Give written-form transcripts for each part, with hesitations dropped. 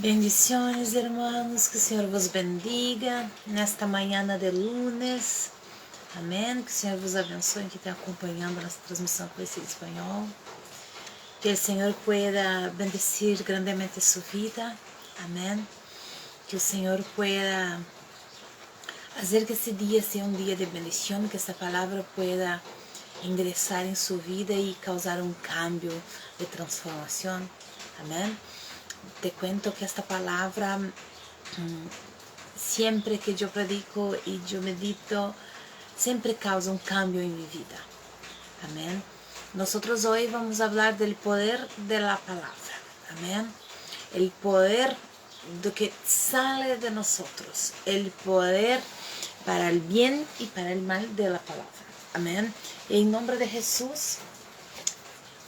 Bendiciones, hermanos, que o Senhor vos bendiga nesta manhã de lunes. Amém. Que o Senhor vos abençoe que está acompanhando essa transmissão com esse espanhol. Que o Senhor pueda bendecir grandemente sua vida. Amém. Que o Senhor pueda fazer que esse dia seja um dia de bendição, que essa palavra pueda ingressar em sua vida e causar um cambio de transformação. Amém. Te cuento que esta palavra, siempre que yo predico y yo medito, siempre causa un cambio en mi vida. Amén. Nosotros hoy vamos a hablar del poder de la palabra. Amén. El poder de que sale de nosotros. El poder para el bien y para el mal de la palabra. Amén. En nombre de Jesús,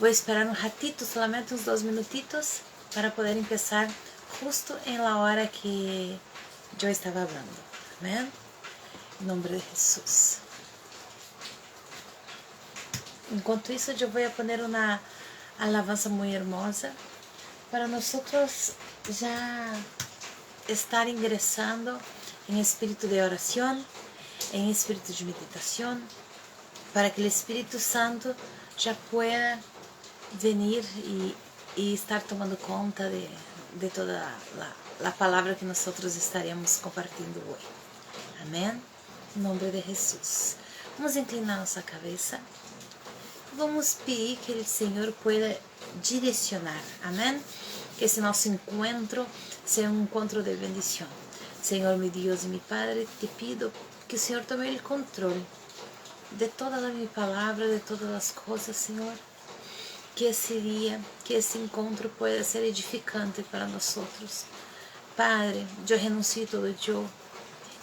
voy a esperar un ratito, solamente unos 2 minutitos, para poder empezar justo en la hora que yo estaba hablando. Amén. En nombre de Jesús. Enquanto isso, eu vou poner uma alabanza muito hermosa para nosotros já estar ingressando em espírito de oração, em espírito de meditação, para que o Espírito Santo já pueda venir e estar tomando conta de toda a palavra que nós estaremos compartilhando hoje. Amém? Em nome de Jesus. Vamos inclinar nossa cabeça. Vamos pedir que o Senhor pueda direcionar. Amém? Que esse nosso encontro seja um encontro de bendição. Senhor, meu Deus e meu Padre, te pido que o Senhor tome o controle de toda a minha palavra, de todas as coisas, Senhor. Que esse dia, que esse encontro pueda ser edificante para nós. Padre, eu renuncio todo eu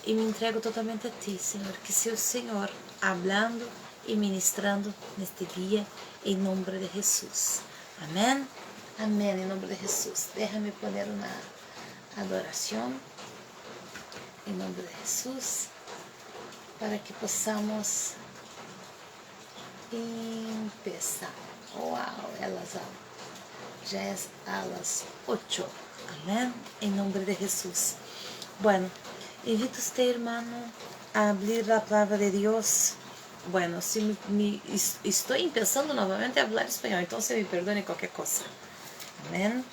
e me entrego totalmente a Ti, Senhor. Que seja o Senhor hablando e ministrando neste dia, em nome de Jesus. Amém? Amém, em nome de Jesus. Déjame poner uma adoração, em nome de Jesus, para que possamos empezar. Uau, já é às 8. Amém? Em nome de Jesus. Bueno, invito usted, hermano, a abrir a palavra de Deus. Bueno, si estou empezando novamente a falar espanhol, então me perdone qualquer coisa. Amém?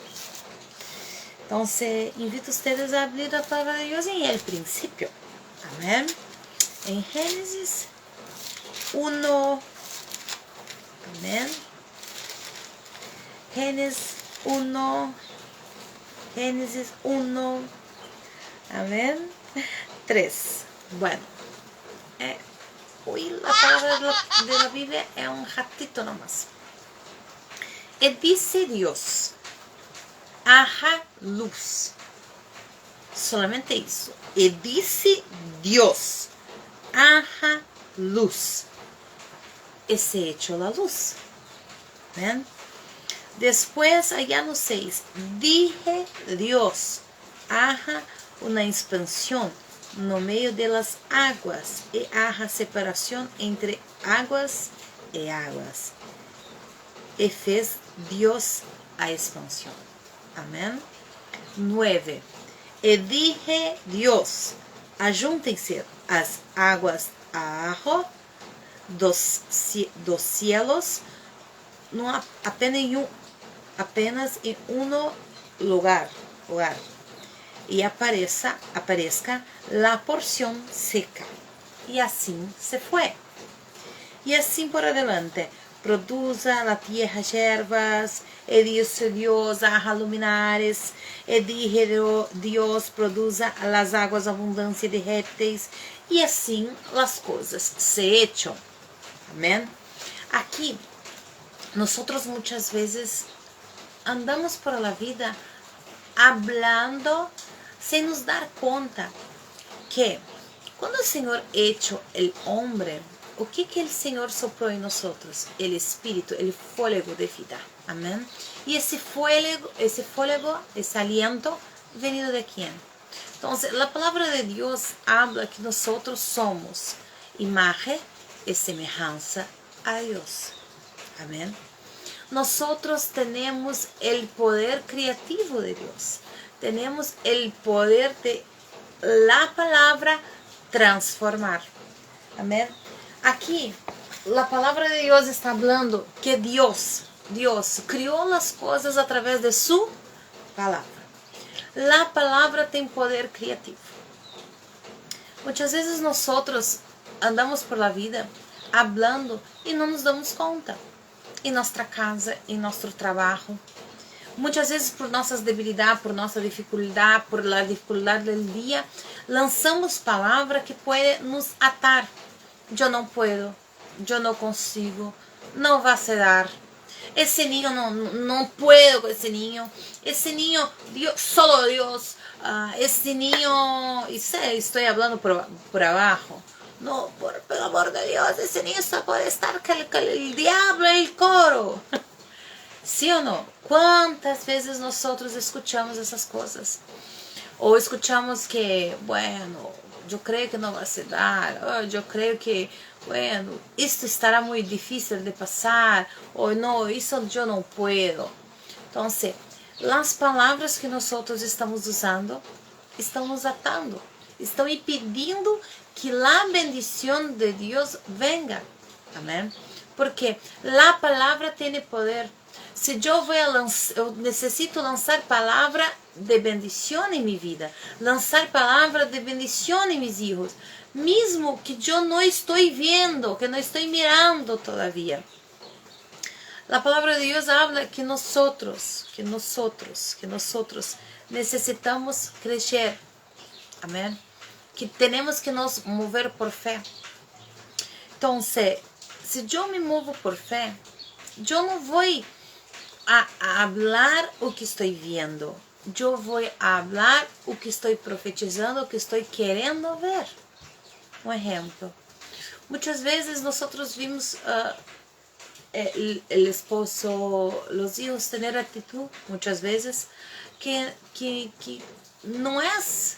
Então, invito ustedes a abrir a palavra de Deus em el princípio. Amém? Em Gênesis 1. Amém? Génesis 1, amén, 3. Bueno, hoy la palabra de la Biblia es un ratito nomás. Y dice Dios, haja luz. Solamente eso. Y dice Dios, haja luz. Y se echó la luz. ¿Ven? Después, allá no 6, dije Dios, haja una expansión no medio de las aguas y haja separación entre aguas y aguas. Y fez Dios a expansión. Amén. 9. Y dije Dios, ajúntense as águas abajo dos cielos, no apenas em um lugar, e apareça a porção seca. E assim se foi. E assim por adelante, produza a tierra hierbas, e disse Deus, haja luminares, e dije Deus, produza as águas abundância de répteis, e assim as coisas se echam. Amém? Aqui, nós muitas vezes andamos por la vida hablando sem nos dar conta que quando o Senhor hecho el hombre, o que o Senhor soprou em nós? El espírito, el fôlego de vida. Amém? E esse fôlego, esse aliento, venido de quem? Então, a palavra de Deus habla que nós somos imagem e semelhança a Deus. Amém? Nosotros tenemos el poder creativo de Dios. tenemos el poder de la palabra transformar. Amén. Aquí, la palabra de Dios está hablando que Dios crió las cosas a través de su palabra. La palabra tiene poder creativo. Muchas veces nosotros andamos por la vida hablando y no nos damos conta. En nuestra casa, en nuestro trabajo. Muchas veces por nuestras debilidades, por nuestra dificultad, por la dificultad del día, lanzamos palabras que pueden nos atar. Yo no puedo, yo no consigo, no va a se dar. Ese niño no puedo con ese niño, Dios, solo Dios, ese niño, y sé, estoy hablando por abajo. No, por el amor de Dios, ese niño puede estar con el diablo en el coro. ¿Sí o no? ¿Cuántas veces nosotros escuchamos esas cosas? O escuchamos que, bueno, yo creo que no va a se dar, oh, yo creo que, bueno, esto estará muy difícil de pasar, o no, eso yo no puedo. Entonces, las palabras que nosotros estamos usando estão nos atando, estão impedindo que a bendição de Deus venga. Amém? Porque a palavra tem poder. Se eu necessito lançar palavra de bendição em minha vida, lançar palavra de bendição em meus filhos, mesmo que eu não estou vendo, que não estou mirando todavia. A palavra de Deus habla que nós necessitamos crescer. Amém? Que temos que nos mover por fé. Então, se eu me movo por fé, eu não vou a hablar o que estou vendo. Eu vou a hablar o que estou profetizando, o que estou querendo ver. Um exemplo. Muitas vezes nós vimos el esposo, los hijos tener actitud, muchas veces, que no es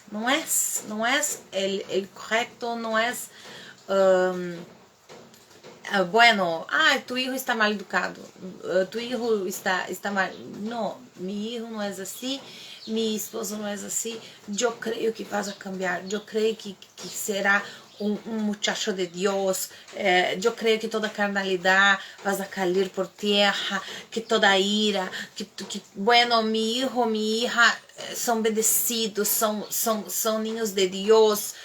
el correcto, no es bueno, tu hijo está mal educado, tu hijo está mal. No, mi hijo no es así, mi esposo no es así, yo creo que vas a cambiar, yo creo que será un muchacho de Dios, yo creo que toda carnalidad vas a caer por tierra, que toda ira, que bueno, mi hijo, mi hija son bendecidos, son niños de Dios,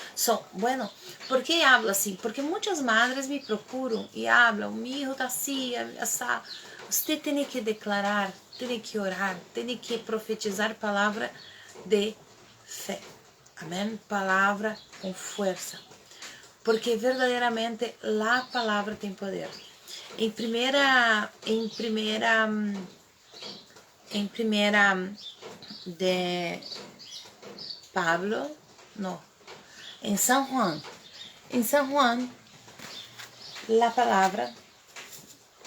bueno, ¿por qué hablo así? Porque muchas madres me procuran y hablan, mi hijo está así, usted tiene que declarar, tiene que orar, tiene que profetizar palabra de fe, amén, palabra con fuerza. Porque verdadeiramente a palavra tem poder. Em primeira de Pablo, não, em São Juan. Em São Juan, a palavra,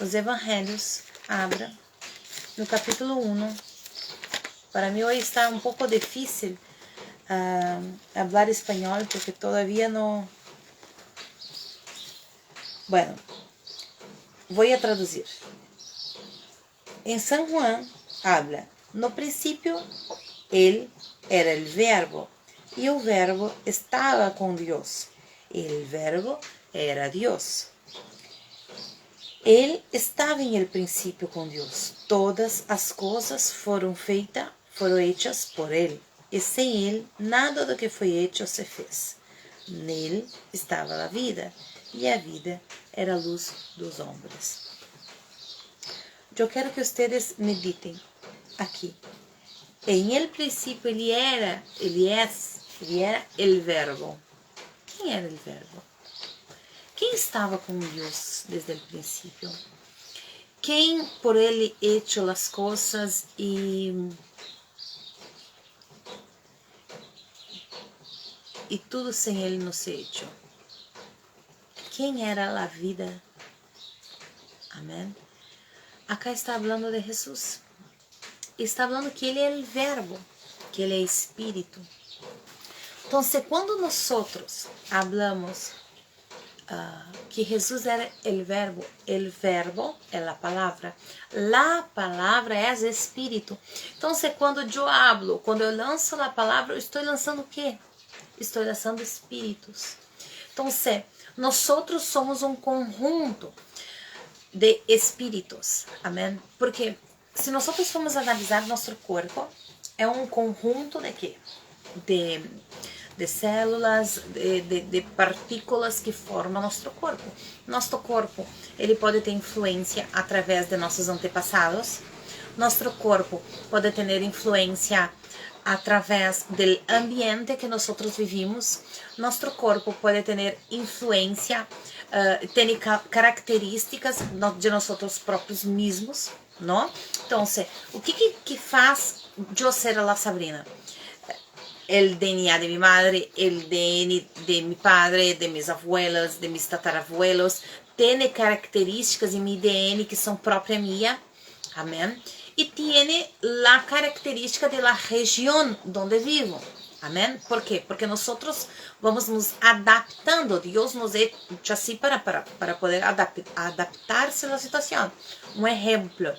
os evangelhos, abra no capítulo 1. Para mim hoje está um pouco difícil falar espanhol, porque todavía não. Bueno, voy a traducir. En San Juan habla, no principio él era el verbo, y el verbo estaba con Dios, y el verbo era Dios. Él estaba en el principio con Dios. Todas as coisas foram hechas por él, y sem él nada do que foi hecho se fez. Nele estava a vida, e a vida era a luz dos homens. Eu quero que vocês meditem aqui. Em el princípio ele era o verbo. Quem era o verbo? Quem estava com Deus desde o princípio? Quem por ele hecho as coisas e tudo sem ele não se hecho? Quem era a vida? Amém? Acá está falando de Jesus. Está falando que ele é o verbo, que ele é espírito. Então, quando nós hablamos que Jesús era el verbo é a palavra é espírito. Então, quando eu hablo, quando eu lanço a palavra, eu estou lançando o quê? Estou lançando espíritos. Então, nós somos um conjunto de espíritos, amém? Porque se nós formos analisar nosso corpo, é um conjunto de quê? De células, de partículas que formam nosso corpo. Nosso corpo, ele pode ter influência através de nossos antepassados. Nosso corpo pode ter influência através do ambiente que nós vivimos. Nosso corpo pode ter influência, tem características de nós próprios mesmos, não? Então, o que faz eu ser a Sabrina? El DNA de mi madre, el DNA de mi padre, de mis abuelas, de mis tatarabuelos, tem características em mi DNA que são próprias minha, amém? E tem a característica da região onde vivo, amém? ¿Por quê? Porque nós vamos nos adaptando, Deus nos é assim para poder adaptar-se à situação. Um exemplo,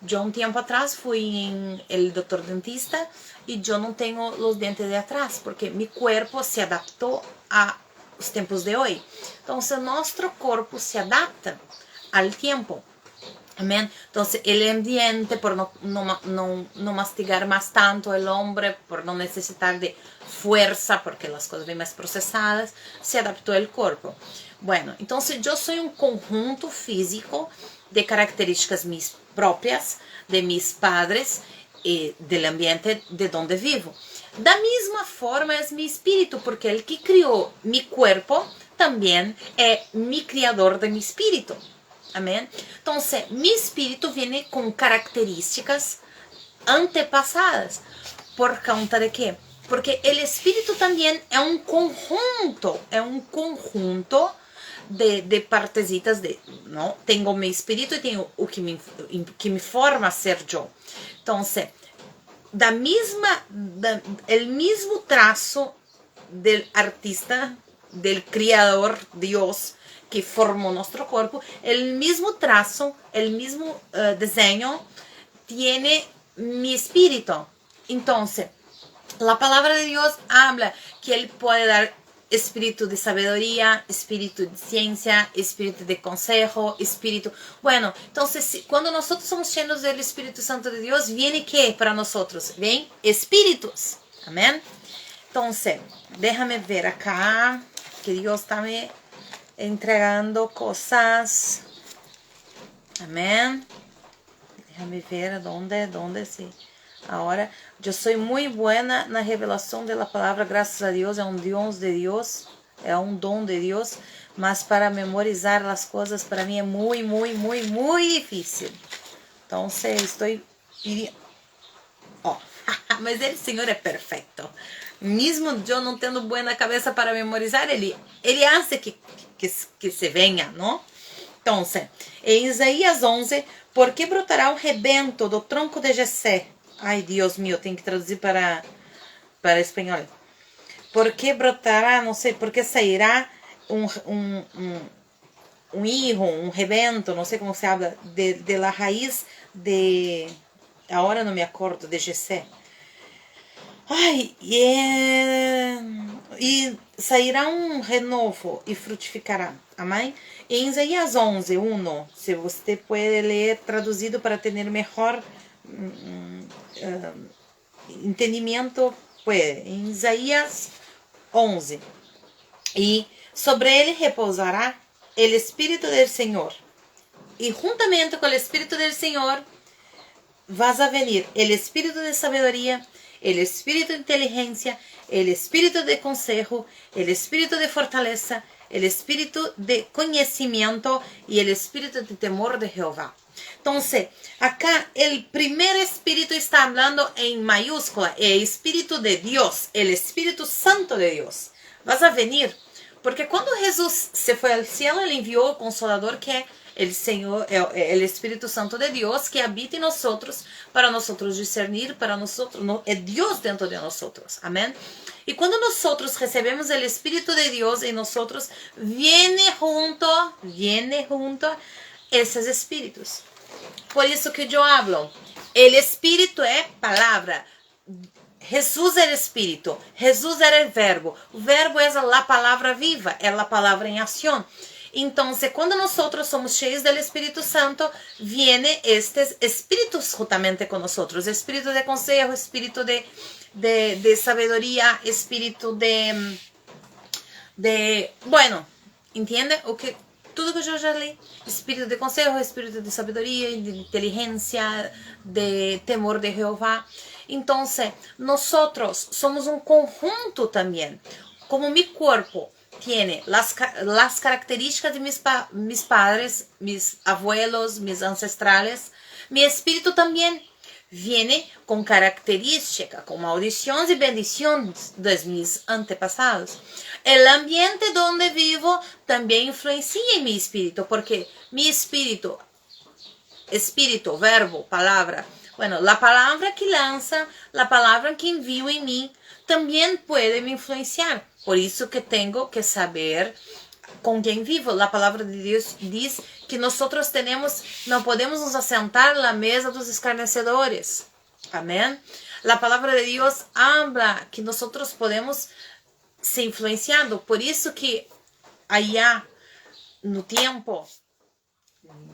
eu tempo atrás fui em el doutor dentista e eu não tenho os dentes de atrás, porque meu corpo se adaptou aos tempos de hoje. Então, nosso corpo se adapta ao tempo. Amém? Então, o ambiente, por não mastigar mais tanto o homem, por não necessitar de força, porque as coisas vêm mais processadas, se adaptou ao corpo. Bueno, então, eu sou um conjunto físico de características minhas próprias, de meus padres, e do ambiente de onde vivo. Da mesma forma é meu espírito, porque ele que criou meu corpo também é meu criador de meu espírito. Amém? Então, meu espírito vem com características antepassadas. Por conta de quê? Porque o espírito também é um conjunto de partecitas não? Tenho o meu espírito e tenho o que me forma a ser eu. Então, o mesmo traço do artista, do criador, Deus, que formou nosso corpo, o mesmo traço, o mesmo desenho, tem mi espírito. Então, a palavra de Deus habla que Ele pode dar espírito de sabedoria, espírito de ciência, espírito de consejo, espírito... Bueno, então, quando nós somos cheios do Espírito Santo de Deus, vem que para nós? Vem espíritos. Amém? Então, déjame ver acá, que Deus está me entregando coisas. Amém? Déjame ver onde se... Agora, eu sou muito boa na revelação da palavra, graças a Deus, é um dom de Deus, é um dom de Deus, mas para memorizar as coisas para mim é muito difícil. Então, estou... mas o Senhor é perfeito. Mesmo eu não tendo boa cabeça para memorizar, Ele hace que se venha, não? Então, em Isaías 11, por que brotará um rebento do tronco de Jessé? Ai, Deus meu, tenho que traduzir para espanhol. Por que brotará, não sei, por que sairá um hijo, um rebento, não sei como se habla, de la raiz de... Agora não me acordo, de Jessé. Ai, e sairá um renovo e frutificará. Amém? Em Isaías 11, 1, se você pode ler traduzido para ter melhor... entendimento, puede. Em Isaías 11, e sobre ele repousará o Espírito do Senhor, e juntamente com o Espírito do Senhor vas a venir o Espírito de sabedoria, o Espírito de inteligência, o Espírito de consejo, o Espírito de fortaleza, o Espírito de conhecimento e o Espírito de temor de Jeová. Então, acá o primeiro Espírito está falando em maiúscula, é o Espírito de Deus, o Espírito Santo de Deus. Vas a venir, porque quando Jesus se foi ao cielo, ele enviou o Consolador, que é el Señor, el Espíritu Santo de Dios que habita en nosotros para nosotros discernir, para nosotros, es Dios dentro de nosotros, amén. Y cuando nosotros recebemos el Espíritu de Dios en nosotros, viene junto esos espíritus. Por eso que yo hablo, el Espíritu es palabra. Jesús era Espíritu, Jesús era el Verbo es la palabra viva, es la palabra en acción. Entonces, cuando nosotros somos cheios del Espíritu Santo, viene estos espíritus justamente con nosotros, espíritu de consejo, espíritu de sabiduría, espíritu bueno, ¿entiende? Tudo que eu já li, espírito de consejo, espírito de sabedoria, de inteligência, de temor de Jeová. Então, nosotros somos um conjunto também. Como mi cuerpo tiene las características de mis padres, mis abuelos, mis ancestrales, mi espíritu también viene con características, con maldiciones y bendiciones de mis antepasados. El ambiente donde vivo también influencia en mi espíritu, porque mi espíritu, verbo, palabra, bueno, la palabra que lanza, la palabra que envío en mí, también puede me influenciar. Por eso que tengo que saber con quién vivo. La palabra de Dios dice que nosotros no podemos nos asentar en la mesa de los escarnecedores. Amén. La palabra de Dios habla que nosotros podemos ser influenciados. Por eso que allá no tiempo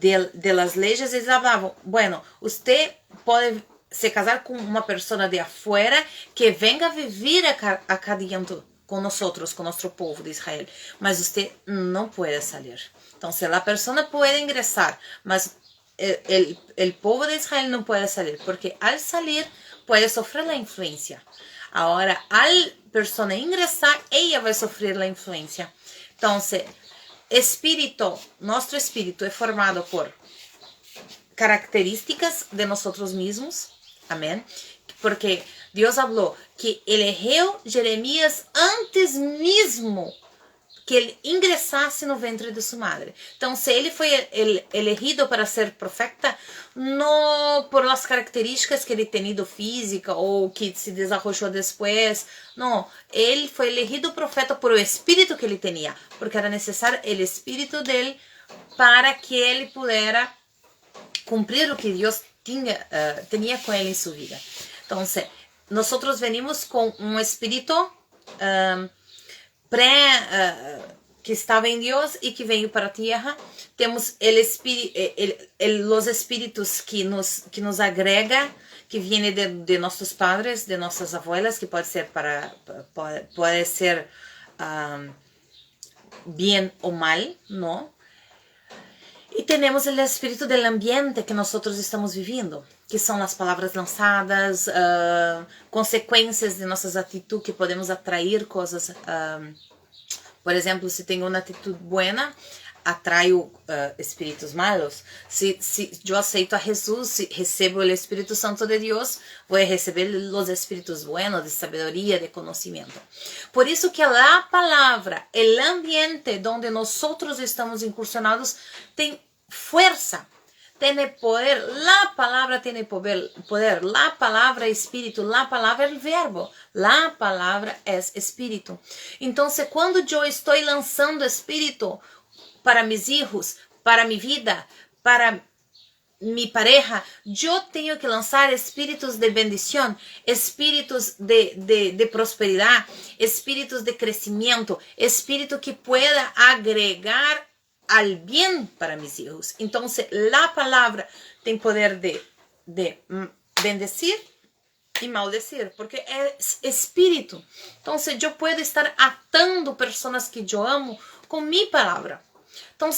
de las leyes ellos hablaban, bueno, usted puede se casar con una persona de afuera que venga a vivir acá dentro con nosotros, con nuestro pueblo de Israel, mas usted no puede salir. Entonces la persona puede ingresar, mas el pueblo de Israel no puede salir, porque al salir puede sufrir la influencia. Ahora, al persona ingresar, ella va a sufrir la influencia. Entonces, nuestro espíritu es formado por características de nosotros mismos, amén, porque Dios habló que eligió Jeremías antes mismo que ele ingressasse no ventre de sua madre. Então, se ele foi elegido para ser profeta, não por as características que ele tenido física ou que se desarrollou depois, não. Ele foi elegido profeta por o espírito que ele tinha, porque era necessário o espírito dele para que ele pudesse cumprir o que Deus tinha com ele em sua vida. Então, nós venimos com um espírito que estava em Deus e que veio para a terra. Temos os espíritos que nos agrega, que vêm de nossos padres, de nossas abuelas, que pode ser bem ou mal, não? E temos o espírito do ambiente que nós estamos vivendo, que são as palavras lançadas, consequências de nossas atitudes, que podemos atrair coisas. Por exemplo, se tenho uma atitude boa, atraio espíritos malos. Se eu aceito a Jesus, se recebo o Espírito Santo de Deus, vou receber os espíritos buenos, de sabedoria, de conhecimento. Por isso que a palavra, o ambiente onde nós estamos incursionados, tem força, tem poder. A palavra tem poder. A palavra é espírito, a palavra é o verbo, a palavra é espírito. Então, quando eu estou lançando espírito para mis hijos, para mi vida, para mi pareja, eu tenho que lançar espíritos de bendição, espíritos de prosperidade, espíritos de crescimento, espírito que pueda agregar al bien para mis hijos. Então, a palavra tem poder de bendecir e maldecir, porque é espírito. Então, eu posso estar atando pessoas que eu amo com minha palavra. Então,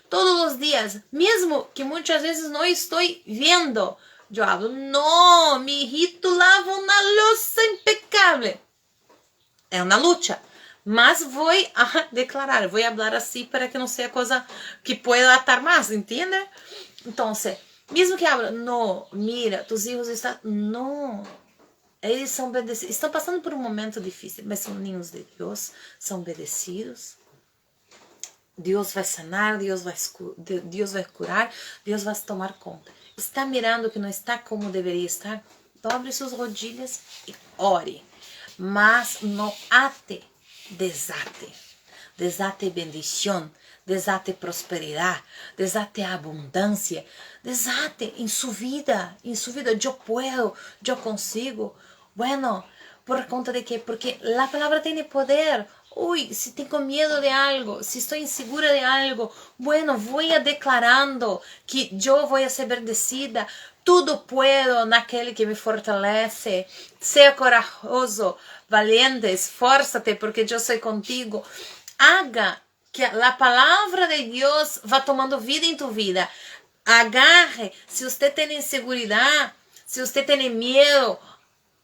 todos os dias, mesmo que muitas vezes não estou vendo, eu hablo, não, mi hijito lava uma louça impecável. É uma luta. Mas vou declarar, vou falar assim para que não seja coisa que pueda atar mais, entende? Então, mesmo que habla, não, mira, tus hijos estão, não, eles são bendecidos, estão passando por um momento difícil, mas são ninhos de Deus, são bendecidos. Deus vai sanar, Deus vai curar, Deus vai tomar conta. Está mirando que não está como deveria estar? Dobre suas rodilhas e ore. Mas não ate, desate. Desate bendición, desate prosperidad, desate abundancia, desate en su vida, yo puedo, yo consigo. Bueno, por conta de que, porque la palabra tiene poder. Uy, si tengo miedo de algo, si estoy insegura de algo, bueno, voy a declarando que yo voy a ser bendecida. Tudo puedo naquele que me fortalece. Sea corajoso, valiente, esfuérzate porque yo soy contigo. Haga que a palavra de Deus vá tomando vida em tu vida. Agarre, se você tem inseguridade, se você tem medo,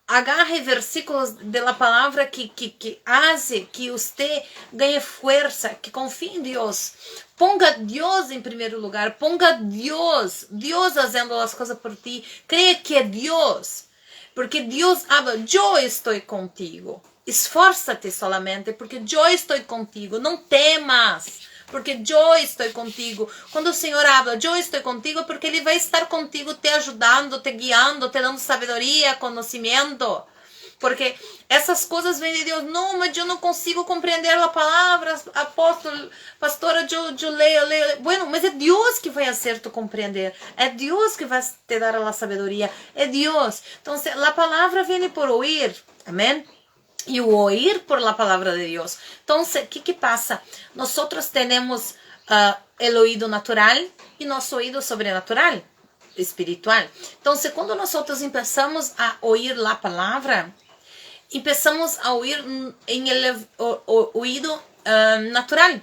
agarre versículos da palavra que hace que você ganhe força, que confie em Deus. Ponga Deus em primeiro lugar, ponga Deus fazendo as coisas por ti. Creia que é Deus, porque Deus habla, eu estou contigo. Esforça-te solamente, porque eu estou contigo. Não temas, porque eu estou contigo. Quando o Senhor habla, eu estou contigo, porque Ele vai estar contigo, te ajudando, te guiando, te dando sabedoria, conhecimento. Porque essas coisas vêm de Deus. Não, mas eu não consigo compreender a palavra, apóstolo, pastora, eu leio. Bueno, mas é Deus que vai fazer tu compreender. É Deus que vai te dar a sabedoria. É Deus. Então, a palavra vem por ouvir. Amém? E o oír por la palavra de Deus. Então, o que passa? Nós temos o ouído natural e nosso ouído sobrenatural, espiritual. Então, quando nós começamos a ouvir a palavra, começamos a ouvir em o ouído natural.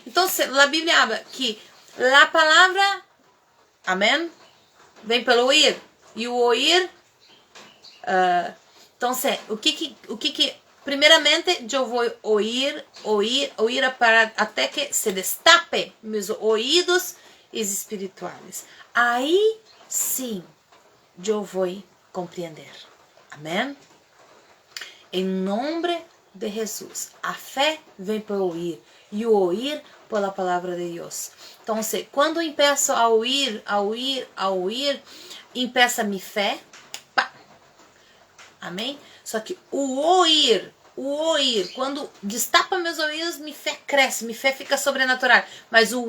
Então, a Bíblia habla que a palavra, amém, vem pelo ouvir. E o ouvir... Então, o que primeiramente eu vou ouvir para até que se destape meus ouvidos espirituais. Aí sim eu vou compreender. Amém? Em nome de Jesus. A fé vem por ouvir e o ouvir pela palavra de Deus. Então, quando eu começo a ouvir, começa a minha fé. Amém? Só que o ouvir, quando destapa meus ouvidos, minha fé cresce, minha fé fica sobrenatural. Mas o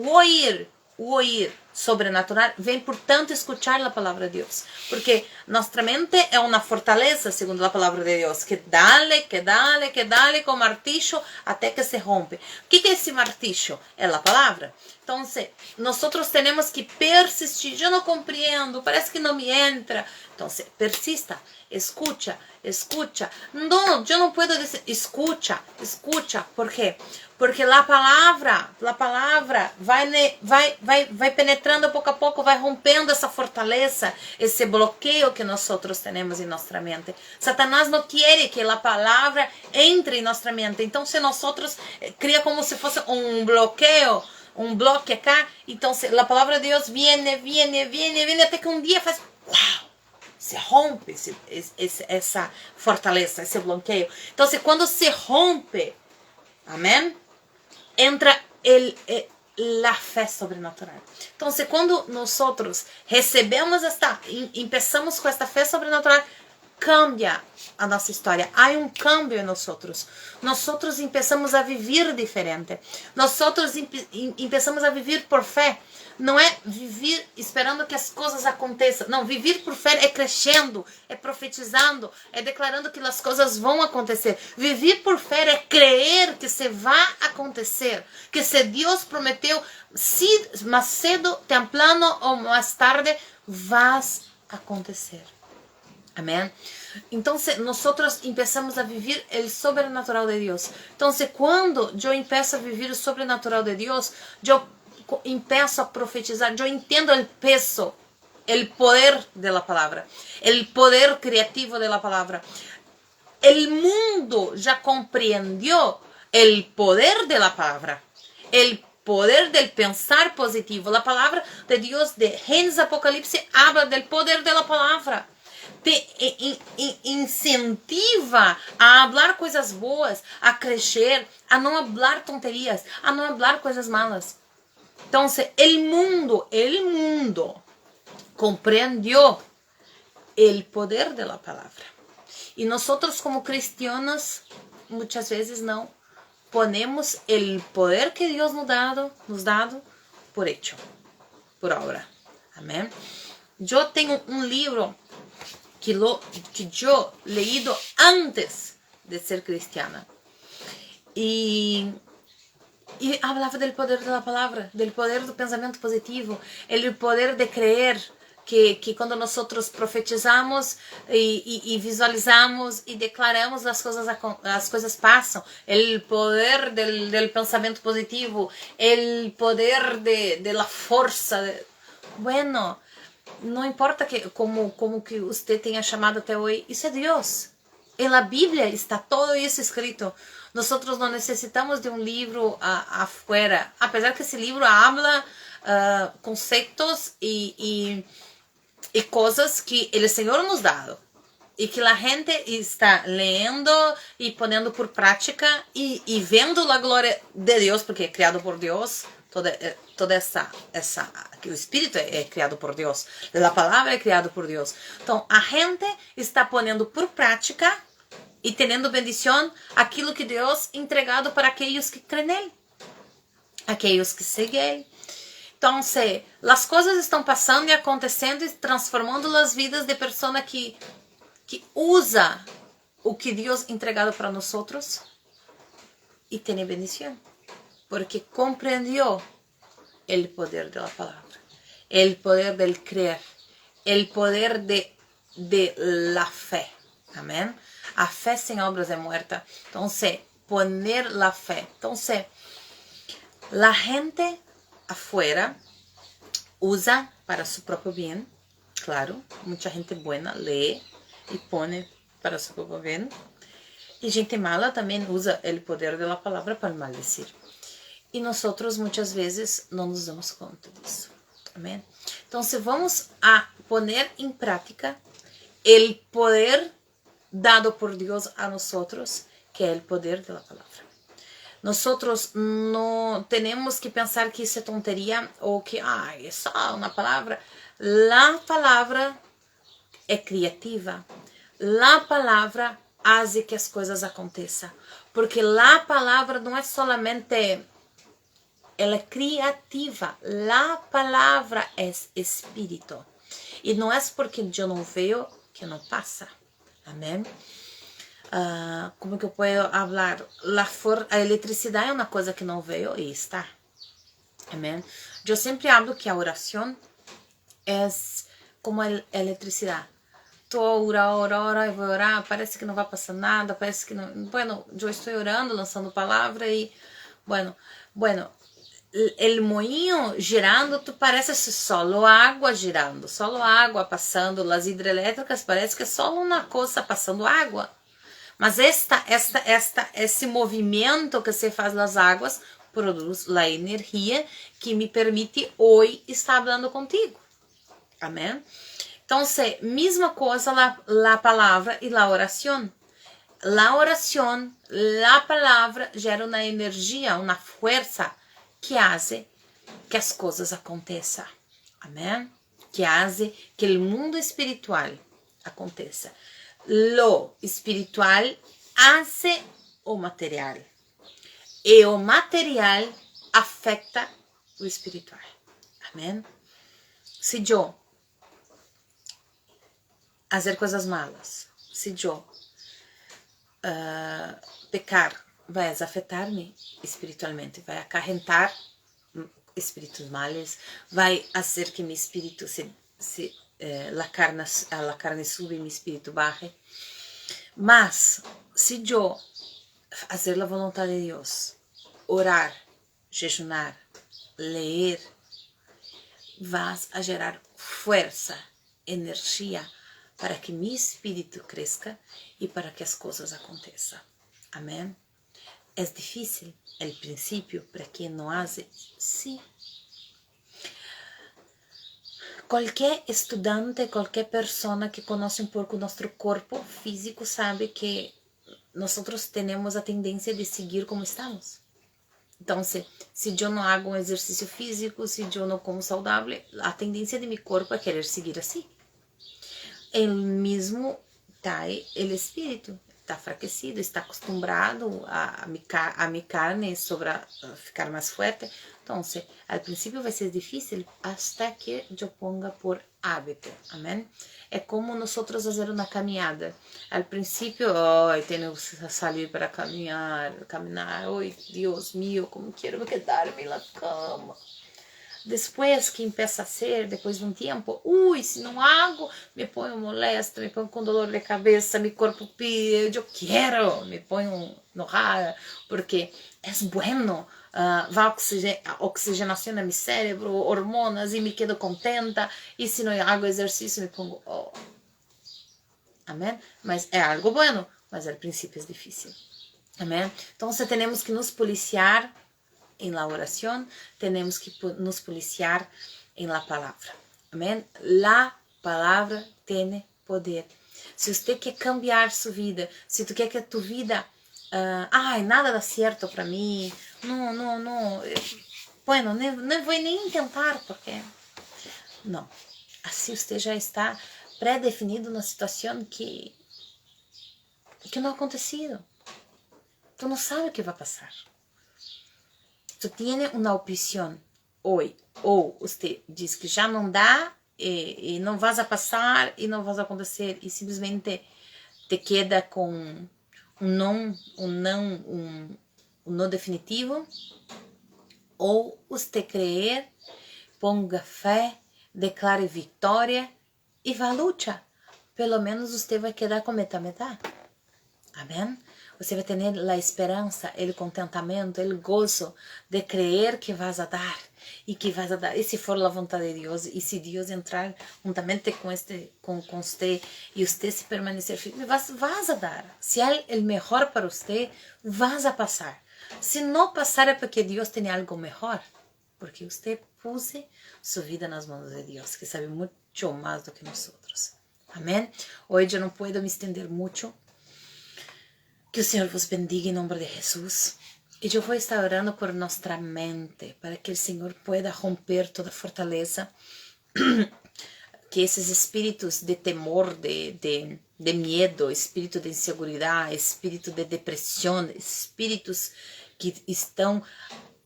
ouvir sobrenatural vem por tanto escuchar a palavra de Deus. Porque nossa mente é uma fortaleza, segundo a palavra de Deus, que dale com martillo até que se rompe. O que é esse martillo? É a palavra. Então, nós temos que persistir. Eu não compreendo, parece que não me entra. Então, persista, escucha. Não, eu não posso dizer, escucha. ¿Por quê? Porque a palavra vai penetrando pouco a pouco, vai rompendo essa fortaleza, esse bloqueio que nós temos em nossa mente. Satanás não quer que a palavra entre em nossa mente. Então, se nós cria como se fosse um bloqueio, um bloque acá, então a palavra de Deus viene, até que um dia faz, uau, se rompe essa fortaleza, esse bloqueio. Então, quando se rompe, amém, entra a fé sobrenatural. Então, quando nós recebemos começamos com esta fé sobrenatural, cambia a nossa história. Há um cambio em nós. Nós começamos a viver diferente. Nós começamos a viver por fé. Não é viver esperando que as coisas aconteçam. Não, viver por fé é crescendo, é profetizando, é declarando que as coisas vão acontecer. Viver por fé é crer que se vai acontecer. Que se Deus prometeu, mais cedo, temprano ou mais tarde, vai acontecer. Amém? Então, nós começamos a viver o sobrenatural de Deus. Então, quando eu começo a viver o sobrenatural de Deus, eu começo a profetizar, eu entendo o peso, o poder da palavra, o poder criativo da palavra. O mundo já compreendeu o poder da palavra, o poder del pensar positivo. A palavra de Deus de Gênesis Apocalipse habla del poder da palavra. incentiva a falar coisas boas, a crescer, a não falar tonterias, a não falar coisas malas. Então, el mundo comprendió el poder de la palabra. E nós, como cristianos, muitas vezes não ponemos el poder que Deus nos dado por hecho, por obra. Amém? Eu tenho um livro que eu leído antes de ser cristiana. E falava do poder da palavra, do poder do pensamento positivo, o poder de crer que quando nós profetizamos e visualizamos e declaramos, as coisas passam. O poder do pensamento positivo, o poder de la força. Bueno, não importa como que você tenha chamado até hoje, isso é Deus. Em la Bíblia está todo isso escrito. Nós não necessitamos de um livro afuera, apesar que esse livro habla conceitos e coisas que o Senhor nos dá e que a gente está lendo e ponendo por prática e vendo a glória de Deus, porque é criado por Deus. Toda essa que o Espírito é criado por Deus, a palavra é criado por Deus. Então a gente está ponendo por prática e tendo bendição aquilo que Deus entregado para aqueles que creem nele, aqueles que seguem. Então, as coisas estão passando e acontecendo e transformando as vidas de pessoas que usa o que Deus entregado para nós e tem bendição, porque compreendeu o poder da palavra, o poder del creer, o poder de la fé. Amém? A fé sem obras é muerta. Então, poner la fé. Então, la gente afuera usa para su próprio bem, claro, muita gente buena lê e põe para su próprio bem, e gente mala também usa o poder da palavra para maldecir. E nós muitas vezes não nos damos conta disso. Amém? Então, vamos a poner em prática o poder dado por Deus a nós, que é o poder da palavra. Nós não temos que pensar que isso é tonteria ou que é só uma palavra. A palavra é criativa. A palavra faz que as coisas aconteçam. Porque a palavra não é solamente, ela é criativa. A palavra é espírito. E não é porque eu não vejo que não passa. Amém? Como que eu posso falar? A eletricidade é uma coisa que não veio e está. Amém? Eu sempre falo que a oração é como a eletricidade. Estou a orar, eu vou orar, parece que não vai passar nada, parece que não... Bueno, eu estou orando, lançando palavra e... Bueno, o moinho girando, tu parece só água girando, só água passando, as hidrelétricas parece que é só uma coisa passando água. Mas esse movimento que se faz nas águas produz a energia que me permite hoje estar falando contigo. Amém? Então, mesma coisa a palavra e a oração. A oração, a palavra gera uma energia, uma força que faz que as coisas aconteçam. Amém? Que faz que o mundo espiritual aconteça. Lo espiritual hace o material. E o material afeta o espiritual. Amém? Se eu fazer coisas malas, se eu pecar, vai afetar-me espiritualmente, vai acarretar espíritos males, vai fazer que meu espírito a carne sube e meu espírito baje. Mas, se eu fazer a vontade de Deus, orar, jejunar, ler, vas a gerar força, energia, para que meu espírito cresça e para que as coisas aconteçam. Amém? É difícil o princípio para quem não faz? Sim. Qualquer estudante, qualquer persona que conhece um pouco nosso corpo físico sabe que nós temos a tendência de seguir como estamos. Então, se eu não hago um exercício físico, se eu não como saudável, a tendência de meu corpo é querer seguir assim. El mesmo está o espírito, está enfraquecido, está acostumbrado a mi carne ficar mais forte. Então, al princípio vai ser difícil hasta que eu ponga por hábito. Amém? É como nós fazer uma caminhada. Al princípio, tenho que sair para caminhar. Ai, Deus meu, como quero quedar-me na cama. Depois que empieza a ser, depois de um tempo, se não hago, me ponho molesta, me ponho com dolor de cabeça, meu corpo pide, eu quero, me ponho enojada, porque é bueno, vai oxigenação no meu cérebro, hormonas, e me quedo contenta, e se não hago exercício, me pongo, amém? Mas é algo bueno, mas al princípio é difícil, amém? Então, temos que nos policiar em la oração, temos que nos policiar em la palavra. Amém? La palavra tem poder. Se você quer cambiar sua vida, se tu quer que a tua vida, nada dá certo para mim, não, bueno, não vou nem tentar, porque não. Assim você já está pré-definido na situação que não ha acontecido. Tu não sabe o que vai passar. Tu tiene uma opção hoje, ou você diz que já não dá e não vas a passar e não vas a acontecer e simplesmente te queda com um não definitivo, ou você crer, ponga fé, declare vitória e vá à luta. Pelo menos você vai quedar com metade. Amém? Você vai ter a esperança, o contentamento, o gozo de crer que vas a dar e que vas a dar. E se for a vontade de Deus, e se Deus entrar juntamente com você e você se permanecer firme, vas a dar. Se é o melhor para você, vas a passar. Se não passar é porque Deus tem algo melhor, porque você puse sua vida nas mãos de Deus, que sabe muito mais do que nós outros. Amém? Hoje eu não posso me estender muito. Que o Senhor vos bendiga em nome de Jesus. E eu vou estar orando por nossa mente, para que o Senhor pueda romper toda fortaleza, que esses espíritos de temor, de medo, espírito de inseguridade, espírito de depressão, espíritos que estão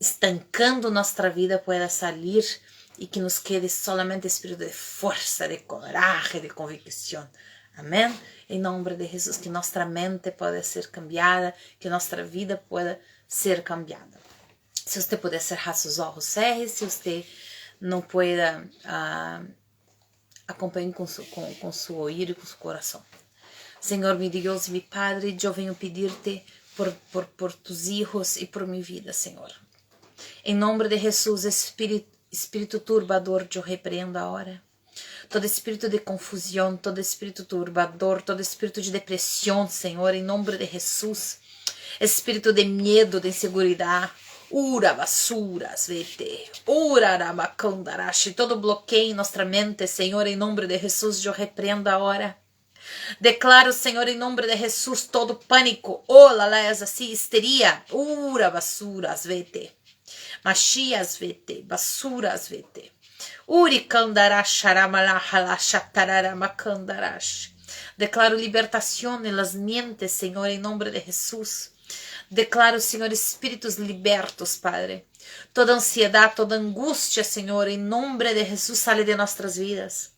estancando nossa vida pueda sair e que nos quede solamente espírito de força, de coragem, de convicção. Amém? Em nome de Jesus, que nossa mente pode ser cambiada, que nossa vida pode ser cambiada. Se você puder cerrar seus olhos, cerre. Se você não pode, acompanhe com seu ouvido e com seu coração. Senhor, meu Deus e meu Padre, eu venho pedir-te por tus hijos e por minha vida, Senhor. Em nome de Jesus, espírito turbador, eu repreendo agora. Todo espírito de confusão, todo espírito turbador, todo espírito de depressão, Senhor, em nome de Jesus. Espírito de medo, de inseguridade. Ura basuras, vete. Ura ramacandarashi. Todo bloqueio em nossa mente, Senhor, em nome de Jesus, eu repreendo agora. Declaro, Senhor, em nome de Jesus, todo pânico. Assim, histeria. Ura basuras, vete. Machias, vete. Basuras, vete. Declaro libertação nas mentes, Senhor, em nome de Jesus. Declaro, Senhor, espíritos libertos, Padre. Toda ansiedade, toda angústia, Senhor, em nome de Jesus, sale de nossas vidas.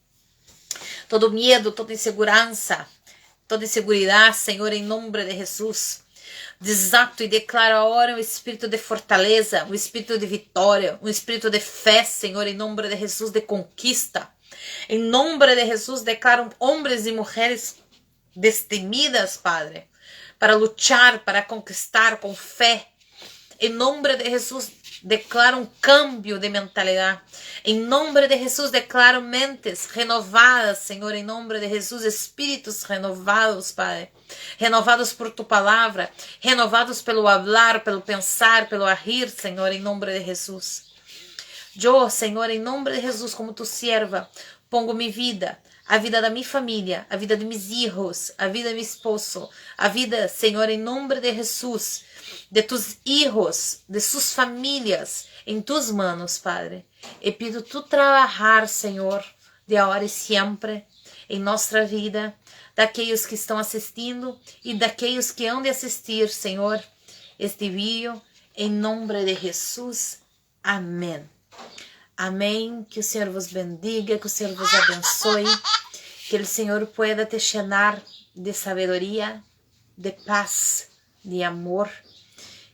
Todo medo, toda insegurança, toda inseguridade, Senhor, em nome de Jesus. Desato e declaro agora um espírito de fortaleza, um espírito de vitória, um espírito de fé, Senhor, em nome de Jesus, de conquista. Em nome de Jesus, declaro homens e mulheres destemidas, Padre, para lutar, para conquistar com fé. Em nome de Jesus, declaro um câmbio de mentalidade. Em nome de Jesus, declaro mentes renovadas, Senhor, em nome de Jesus, espíritos renovados, Pai. Renovados por Tu palavra, renovados pelo hablar, pelo pensar, pelo agir, Senhor, em nome de Jesus. Eu, Senhor, em nome de Jesus, como tu sierva, pongo minha vida, a vida da minha família, a vida de meus filhos, a vida de meu esposo, a vida, Senhor, em nome de Jesus, de tus hijos, de suas famílias, em tus manos, Padre. E pido tu trabalhar, Senhor, de agora e sempre, em nossa vida, daqueles que estão assistindo e daqueles que hão de assistir, Senhor, este vídeo, em nome de Jesus. Amém. Amém. Que o Senhor vos bendiga, que o Senhor vos abençoe, que o Senhor pueda te llenar de sabedoria, de paz, de amor,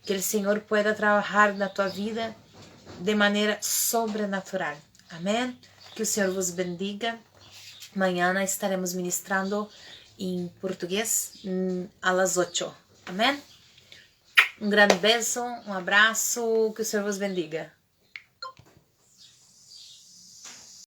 que o Senhor pueda trabalhar na tua vida de maneira sobrenatural. Amém. Que o Senhor vos bendiga. Amanhã estaremos ministrando em português a las 8. Amém. Um grande beijo, um abraço, que o Senhor vos bendiga.